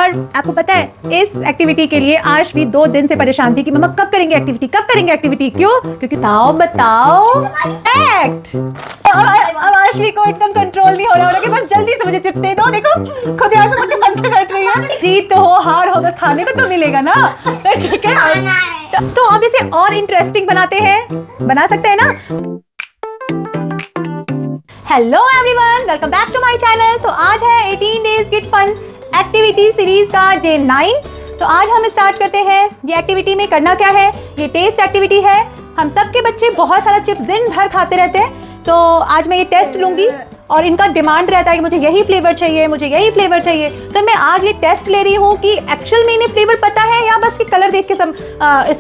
और आपको पता है इस एक्टिविटी के लिए आशवी 2 दिन से परेशान थी कि मम्मा कब करेंगे एक्टिविटी, कब करेंगे एक्टिविटी। क्यों? क्योंकि बताओ एक्ट। अब आशवी को एकदम कंट्रोल नहीं हो रहा कि बस जल्दी से मुझे चिप्स दे दो। देखो खुद यहाँ पे मुट्ठी बंद के बैठ रही है। जीत तो हो हार हो, बस खाने को तो मिलेगा ना। तो ठीक है, तो अब इसे और इंटरेस्टिंग बनाते हैं, बना सकते हैं ना। Hello everyone, welcome back to my channel. तो आज है 18 days kids fun activity series का डे 9। तो आज हम स्टार्ट करते हैं। ये एक्टिविटी में करना क्या है, ये टेस्ट एक्टिविटी है। हम सबके बच्चे बहुत सारा चिप्स दिन भर खाते रहते हैं, तो आज मैं ये टेस्ट लूंगी और इनका डिमांड रहता है कि मुझे यही फ्लेवर चाहिए, मुझे यही फ्लेवर चाहिए। तो मैं आज ये टेस्ट ले रही हूँ कि एक्चुअल में इन्हें फ्लेवर पता है या बस ये कलर देख के सब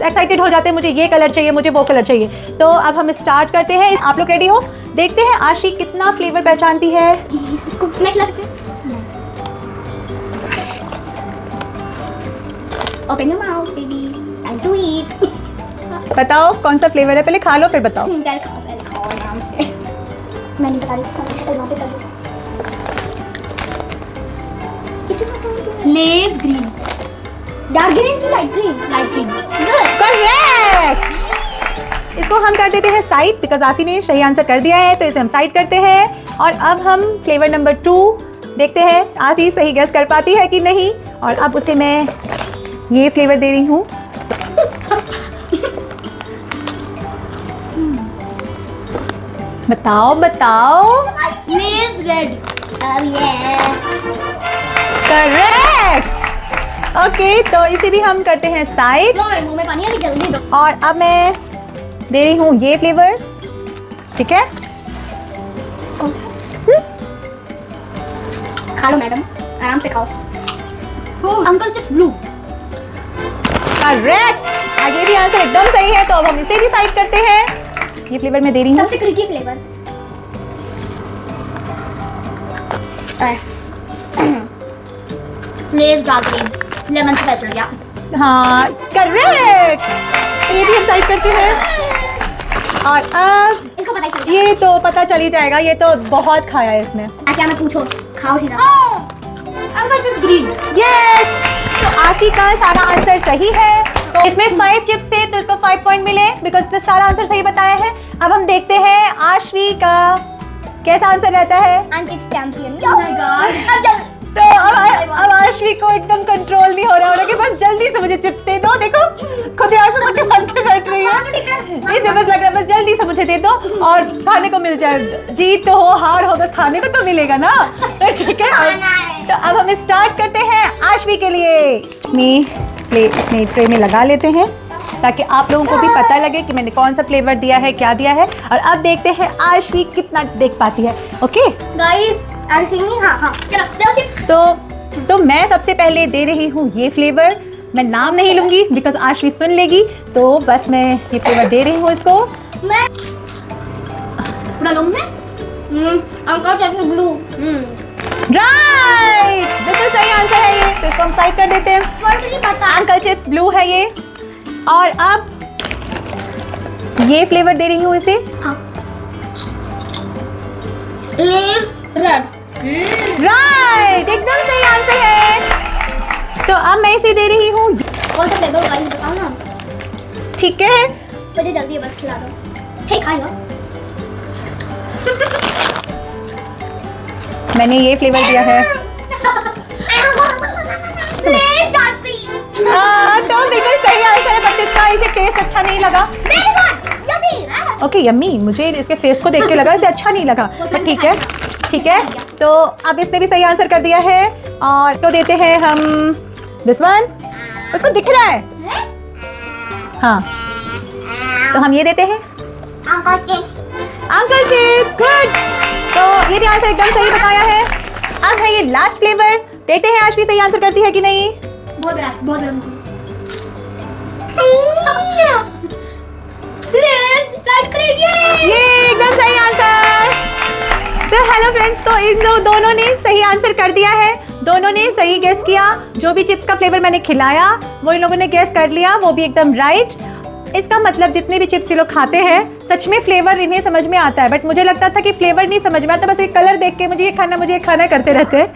एक्साइटेड हो जाते हैं, मुझे ये कलर चाहिए, मुझे वो कलर चाहिए। तो अब हम स्टार्ट करते हैं। आप लोग रेडी हो? देखते हैं आशी कितना फ्लेवर पहचानती है। इसको मैं खिला सकती हूँ? Open your mouth, baby. Time to eat. बताओ कौन सा फ्लेवर है, पहले खा लो फिर बताओ। पहले खाओ आराम से। मैं नहीं बता रही थी, वहाँ पे कर लो। लेस ग्रीन, डार्क ग्रीन की लाइट ग्रीन। Good, correct. इसको हम कर देते हैं साइड, बिकॉज आशी ने सही आंसर कर दिया है, तो इसे हम साइड करते हैं। और अब हम फ्लेवर नंबर 2 देखते हैं आशी सही गेस कर पाती है कि नहीं। और अब उसे मैं ये फ्लेवर दे रही हूँ। बताओ लेस रेड। करेक्ट। ओके, तो इसे भी हम करते हैं साइड। मुंह में पानी आ रही, जल्दी दो। और अब मैं दे रही हूँ ये फ्लेवर, ठीक है? खा लो मैडम, आराम से खाओ। Uncle chips blue. करेक्ट। आगे भी आंसर एकदम सही है, तो अब हम इसे भी साइड करते हैं। ये फ्लेवर मैं दे रही हूँ, सबसे क्रिकी flavour. Less dark green, lemon से चल गया। हाँ करेक्ट। ये भी हम साइड करते हैं। और अब इसको पता ही चल गया। ये तो पता चल ही जाएगा, ये तो बहुत खाया है इसने। क्या मैं पूछो, खाओ सीधा। Uncle chips green. यस, तो आशी का सारा आंसर सही है। तो इसमें 5 चिप्स थे, तो इसको 5 पॉइंट मिले बिकॉज इसने सारा आंसर सही बताया है। अब हम देखते हैं आशवी का कैसा आंसर रहता है। Chips champion. Oh my God. अब चल। तो अब आशवी को एकदम कंट्रोल नहीं हो रहा कि बस जल्दी से मुझे चिप्स दे दो। देखो खुद यहाँ पे मुट्ठी बंद के बैठ रही है। इसे बस लग रहा है बस जल्दी से मुझे दे दो और खाने को मिल जाए। जीत तो हो हार हो, बस खाने को तो मिलेगा ना। तो ठीक है, तो अब हम स्टार्ट करते हैं आशवी के लिए। इसमें ट्रे में लगा लेते हैं ताकि आप लोगों को भी पता लगे कि मैंने कौन सा फ्लेवर दिया है, क्या दिया है। और अब देखते हैं आशवी कितना देख पाती है। Okay guys, are you seeing me? हां चलो दो चिप्स। तो मैं सबसे पहले दे रही हूँ ये फ्लेवर। मैं नाम नहीं लूंगी बिकॉज आशवी सुन लेगी, तो बस मैं ये फ्लेवर दे रही हूँ इसको। मैं पूरा लूं मैं? Uncle chips blue. राइट, बिल्कुल सही आंसर है ये। तो इसको हम साइड कर देते हैं। मुझे पता अंकल चिप्स ब्लू है ये। और अब ये फ्लेवर दे रही हूँ इसे। Less red. राइट, एकदम सही आंसर है। तो अब मैं इसे दे रही हूँ। कौन सा फ्लेवर गाइस बताओ ना। ठीक है, मुझे जल्दी बस खिला दो। हे खाइयो। मैंने ये फ्लेवर दिया है। Less dark green. तो बिल्कुल सही आंसर है, बट इसका इसे टेस्ट अच्छा नहीं लगा। Very good, yummy. Okay yummy, मुझे इसके फेस को देख के लगा इसे अच्छा नहीं लगा, बट ठीक है ठीक है। तो अब इसने भी सही आंसर कर दिया है। और तो देते हैं हम दिस वन। उसको दिख रहा है। हाँ, तो हम ये देते हैं अंकल चिप्स। गुड, तो ये भी आंसर एकदम सही बताया है। अब है ये लास्ट फ्लेवर, देखते हैं आशवी सही आंसर करती है कि नहीं। बहुत गरम। ये एकदम सही आंसर। तो हेलो फ्रेंड्स, तो इन दोनों ने सही आंसर कर दिया है। दोनों ने सही गेस किया। जो भी चिप्स का फ्लेवर मैंने खिलाया वो इन लोगों ने गेस कर लिया, वो भी एकदम राइट। इसका मतलब जितने भी चिप्स ये लोग खाते हैं सच में फ्लेवर इन्हें समझ में आता है, बट मुझे लगता था कि फ्लेवर नहीं समझ में आता, बस एक कलर देख के मुझे ये खाना करते रहते हैं।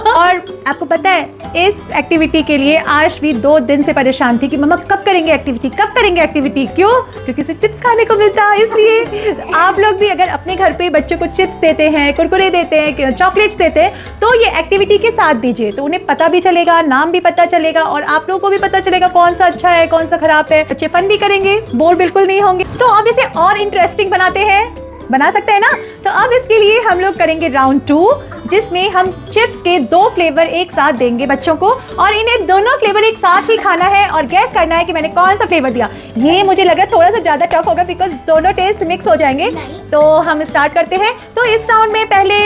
और आपको पता है इस एक्टिविटी के लिए आशवी 2 दिन से परेशान थी कि मम्मा कब करेंगे एक्टिविटी। क्यों? क्योंकि उसे चिप्स खाने को मिलता है। इसलिए आप लोग भी अगर अपने घर पे बच्चों को चिप्स देते हैं, कुरकुरे देते हैं, चॉकलेट्स देते हैं, तो ये एक्टिविटी के साथ दीजिए, तो उन्हें पता भी चलेगा, नाम भी पता चलेगा और आप लोगों को भी पता चलेगा कौन सा अच्छा है कौन सा खराब है। बच्चे फन भी करेंगे, बोर बिल्कुल नहीं होंगे। तो अब इसे और इंटरेस्टिंग बना सकते हैं ना। तो अब इसके लिए हम लोग करेंगे राउंड 2, जिसमें हम चिप्स के 2 फ्लेवर एक साथ देंगे बच्चों को और इन्हें दोनों फ्लेवर एक साथ ही खाना है और गैस करना है कि मैंने कौन सा फ्लेवर दिया। ये मुझे लगा थोड़ा सा ज्यादा टफ होगा बिकॉज दोनों टेस्ट मिक्स हो जाएंगे। तो हम स्टार्ट करते हैं। तो इस राउंड में पहले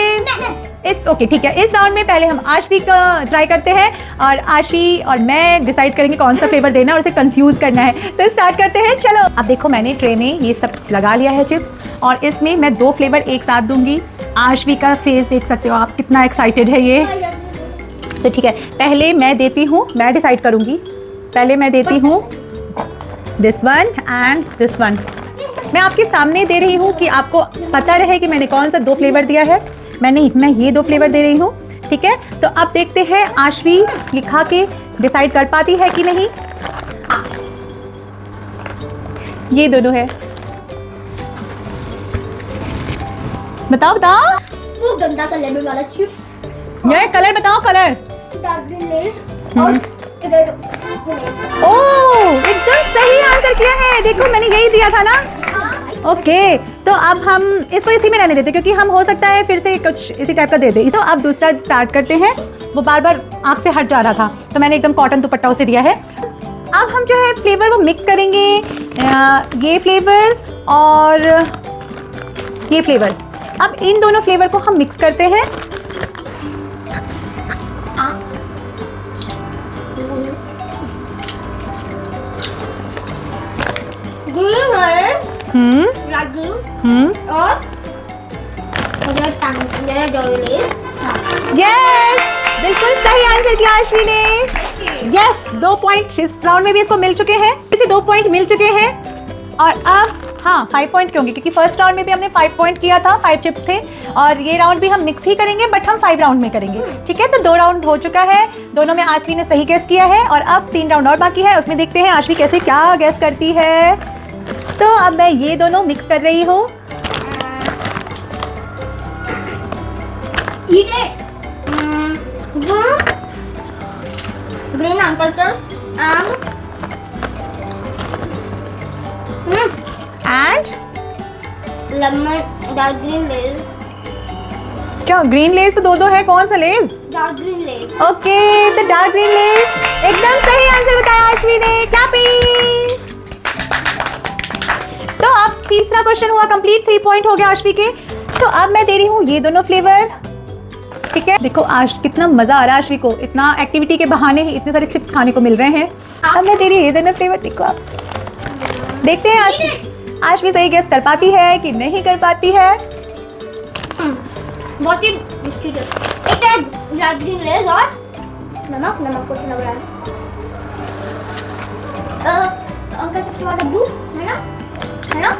ओके ठीक है, इस राउंड में पहले हम आशवी का ट्राई करते हैं और आशी और मैं डिसाइड करेंगे कौन सा फ्लेवर देना है और उसे कंफ्यूज करना है। तो स्टार्ट करते हैं। चलो अब देखो मैंने ट्रे में ये सब लगा लिया है चिप्स और इसमें मैं 2 फ्लेवर एक साथ दूंगी। आशवी का फेस देख सकते हो आप, कितना एक्साइटेड है ये। तो ठीक है, पहले मैं देती हूँ, मैं डिसाइड करूँगी। पहले मैं देती हूँ this one and this one. मैं आपके सामने दे रही हूँ कि आपको पता रहे कि मैंने कौन सा 2 फ्लेवर दिया है। मैं ये 2 फ्लेवर दे रही हूँ, ठीक है। तो अब देखते हैं आशवी ये खा के डिसाइड कर पाती है कि नहीं। ये दोनों है, बताओ वो गंदा सा लेमन वाला चिप्स। ये कलर बताओ, कलर डार्क ग्रीन लेस और रेड लेस। ओह एकदम सही आंसर किया है, देखो मैंने यही दिया था ना। ओके तो अब हम इसको इसी में रहने देते क्योंकि हम हो सकता है फिर से कुछ इसी टाइप का दे दे। तो अब दूसरा स्टार्ट करते हैं। वो बार बार आँख से हट जा रहा था तो मैंने एकदम कॉटन दुपट्टा उसे दिया है। अब हम जो है फ्लेवर वो मिक्स करेंगे, ये फ्लेवर और ये फ्लेवर। अब इन दोनों फ्लेवर को हम मिक्स करते हैं। और यस बिल्कुल सही आंसर किया आशवी ने। यस 2 पॉइंट इस राउंड में भी इसको मिल चुके हैं, इसे 2 पॉइंट मिल चुके हैं। और अब हाँ 5 पॉइंट क्यों, क्योंकि फर्स्ट राउंड में भी हमने 5 पॉइंट किया था, 5 चिप्स थे। और ये राउंड भी हम मिक्स ही करेंगे बट हम 5 राउंड में करेंगे, ठीक है। तो 2 राउंड हो चुका है, दोनों में आशवी ने सही गेस किया है और अब 3 राउंड और बाकी है, उसमें देखते हैं आशवी कैसे क्या गेस करती है। तो अब मैं ये दोनों मिक्स कर रही हूँ। Green uncle and lemon dark green less. क्या ग्रीन लेस तो 2 है, कौन सा less? Dark green less. Okay तो डार्क ग्रीन लेस एकदम सही आंसर बताया आशवी ने। क्लैपिंग। तो अब तीसरा क्वेश्चन हुआ कंप्लीट, 3 पॉइंट हो गया आशवी के। तो अब मैं दे रही हूँ ये दोनों फ्लेवर, ठीक है। देखो आज कितना मजा आ रहा है आशवी को, इतना एक्टिविटी के बहाने ही इतने सारे चिप्स खाने को मिल रहे हैं। अब मैं दे रही हूँ ये दोनों फ्लेवर, देखो आप देखते हैं आशवी सही गेस कर पाती है कि नहीं कर पाती है। बहुत ही बिस्किट है। एक है डार्क ग्रीन लेस और नमक कुछ लग रहा है। अंकल सबसे बड़ा डब्बू है ना?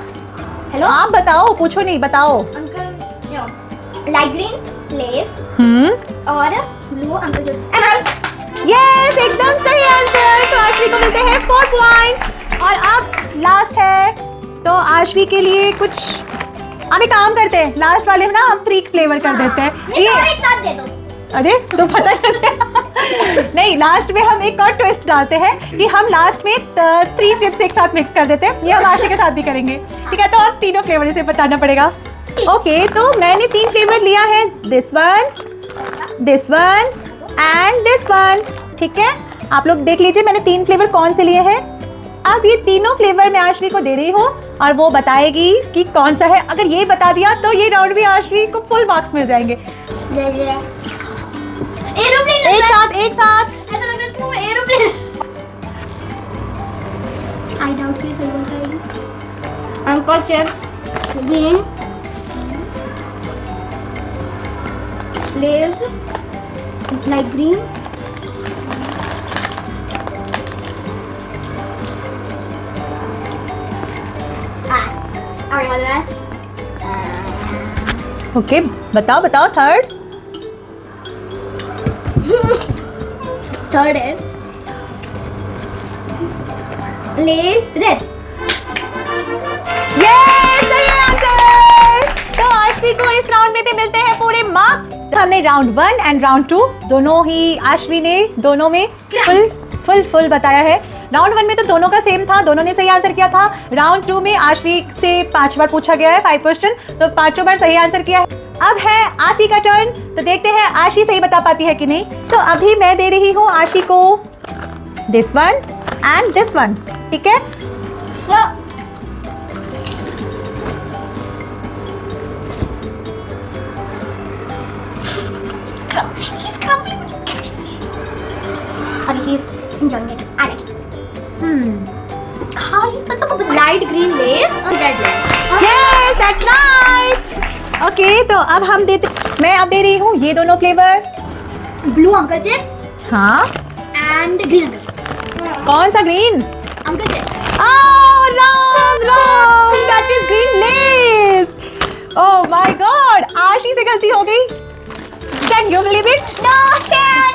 हेलो आप बताओ, पूछो नहीं बताओ। अंकल लाइट ग्रीन लेस और ब्लू अंकल चिप्स। यस एकदम सही आंसर। तो आशवी को मिलते हैं 4 पॉइंट। और अब लास्ट है, तो आशवी के लिए कुछ अब एक काम करते हैं, लास्ट वाले में ना हम 3 फ्लेवर कर देते हैं। ये एक साथ दे दो। अरे तो पता कैसे नहीं, लास्ट में हम एक और ट्विस्ट डालते हैं कि हम लास्ट में 3 चिप्स एक साथ मिक्स कर देते हैं। ये हम आशी के साथ भी करेंगे, ठीक है। तो और तीनों फ्लेवर इसे बताना पड़ेगा। ओके तो मैंने 3 फ्लेवर लिया है, this one and this one, ठीक है। आप लोग देख लीजिए मैंने 3 फ्लेवर कौन से लिए हैं। अब ये तीनों फ्लेवर मैं आशवी को दे रही हूँ और वो बताएगी कि कौन सा है। अगर ये बता दिया तो ये राउंड भी आशवी को फुल मार्क्स मिल जाएंगे। एरोप्लेन एक साथ ऐसा लग रहा है इसको एरोप्लेन। आई डाउट कि सही बोल रही हूं। Uncle chips green less light green रहा है। ओके बताओ बताओ थर्ड। थर्ड है लेस रेड। यस सही आंसर। तो आश्वी को इस राउंड में भी मिलते हैं पूरे मार्क्स। हमने राउंड 1 एंड राउंड 2 दोनों ही आश्वी ने दोनों में फुल बताया है। राउंड 1 में तो दोनों का सेम था, दोनों ने सही आंसर किया था। राउंड 2 में आश्वी से 5 बार पूछा गया है 5 क्वेश्चन, तो 5 बार सही आंसर किया है। अब है आशी का टर्न, तो देखते हैं आशी सही बता पाती है कि नहीं। तो अभी मैं दे रही हूँ आशी को this one and this one, ठीक है। She's crumbling. अभी she's enjoying it. I like it. खाली मतलब light green lace और red lace. Yes, that's right. Okay तो अब हम देते, मैं अब दे रही हूँ ये दोनों फ्लेवर। Blue uncle chips हाँ and green uncle chips. कौन सा green? Uncle chips. Oh, wrong. That is green lace. Oh my God, आशी से गलती हो गई। Can you believe it? No, Dad.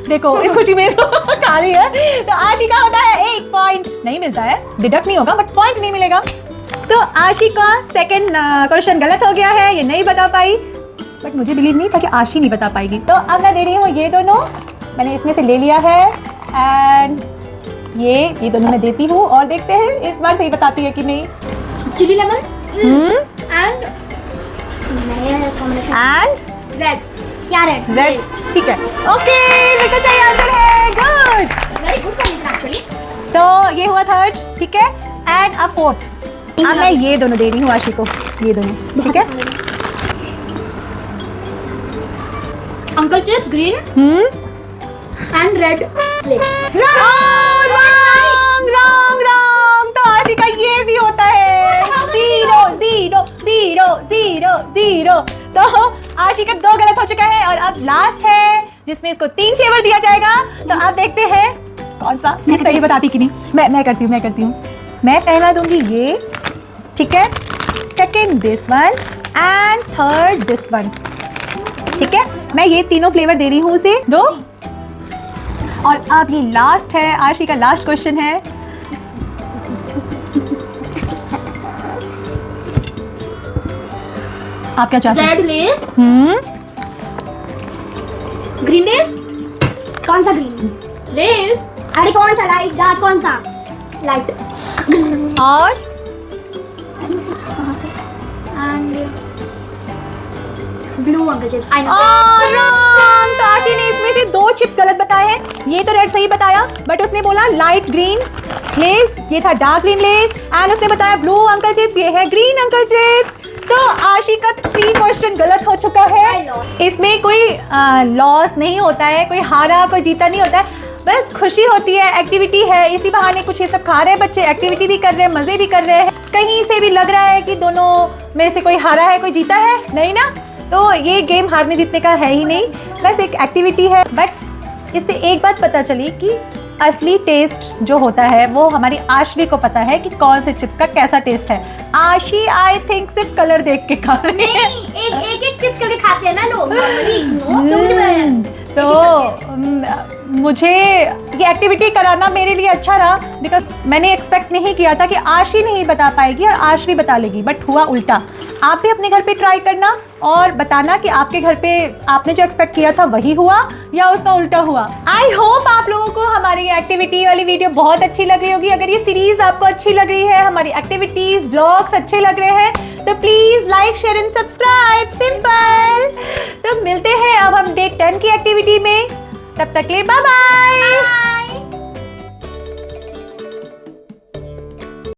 देखो इस खुशी में इसको खा रही है। तो आशी का होता है 1 पॉइंट, नहीं मिलता है, डिडक्ट नहीं होगा बट पॉइंट नहीं मिलेगा। तो आशी का सेकंड क्वेश्चन गलत हो गया है, ये नहीं बता पाई, बट मुझे बिलीव नहीं था कि आशी नहीं बता पाएगी। तो अब मैं दे रही हूँ ये दोनों, मैंने इसमें से ले लिया है एंड ये दोनों मैं देती हूँ और देखते हैं इस बार सही बताती है कि नहीं। Chili lemon and red. क्या red? रेड, ठीक है। ओके बिल्कुल सही आंसर है, good. Very good combination actually. तो ये हुआ थर्ड, ठीक है, एंड अ फोर्थ। अब मैं ये दोनों दे रही हूँ आशी को, ये दोनों, ठीक है। Uncle chips green and red lace. Wrong. तो आशी का ये भी होता है 0 0 0 0 0। तो आशी का 2 गलत हो चुका है और अब लास्ट है जिसमें इसको 3 फ्लेवर दिया जाएगा। तो अब देखते हैं कौन सा सही बताती कि नहीं। मैं करती हूँ। मैं पहला दूंगी ये, ठीक है, second this one and third this one, ठीक है। मैं ये तीनों फ्लेवर दे रही हूँ उसे 2। और अब ये लास्ट है, आशी का लास्ट क्वेश्चन है। आप क्या चाहते हैं? Red lace, green lace. कौन सा green? Lace. अरे कौन सा light dark कौन सा? Light. और And blue uncle chips. I know. wrong। तो आशी ने इसमें से 2 चिप्स गलत बताए हैं। ये तो रेड सही बताया बट उसने बोला लाइट ग्रीन लेस, ये था डार्क ग्रीन लेस, एंड उसने बताया ब्लू अंकल चिप्स, ये है ग्रीन अंकल चिप्स। तो आशी का 3 क्वेश्चन गलत हो चुका है। इसमें कोई लॉस नहीं होता है, कोई हारा कोई जीता नहीं होता है, बस खुशी होती है, एक्टिविटी है, इसी बहाने कुछ ये सब खा रहे हैं बच्चे, एक्टिविटी भी कर रहे हैं, मजे भी कर रहे हैं। कहीं से भी लग रहा है कि दोनों में से कोई हारा है कोई जीता है, नहीं ना। तो ये गेम हारने जीतने का है ही नहीं, बस एक एक्टिविटी है। बट इससे एक बात पता चली कि असली टेस्ट जो होता है वो हमारी आश्वी को पता है कि कौन से चिप्स का कैसा टेस्ट है। आशी आई थिंक सिर्फ कलर देख के खा रही है। एक चिप्स करके खाते हैं ना लोग नॉर्मली। तो मुझे ये एक्टिविटी कराना मेरे लिए अच्छा रहा बिकॉज मैंने एक्सपेक्ट नहीं किया था कि आशी नहीं बता पाएगी और आश्वी बता लेगी, बट हुआ उल्टा। आप भी अपने घर पे ट्राई करना और बताना कि आपके घर पे आपने जो एक्सपेक्ट किया था वही हुआ या उसका उल्टा हुआ। आई होप आप लोगों को हमारी एक्टिविटी वाली वीडियो बहुत अच्छी लग रही होगी। अगर ये सीरीज आपको अच्छी लग रही है, हमारी एक्टिविटीज ब्लॉग्स अच्छे लग रहे हैं, तो please like share and subscribe, simple. तो मिलते हैं अब हम डे 10 की एक्टिविटी में, तब तक के लिए बाय बाय।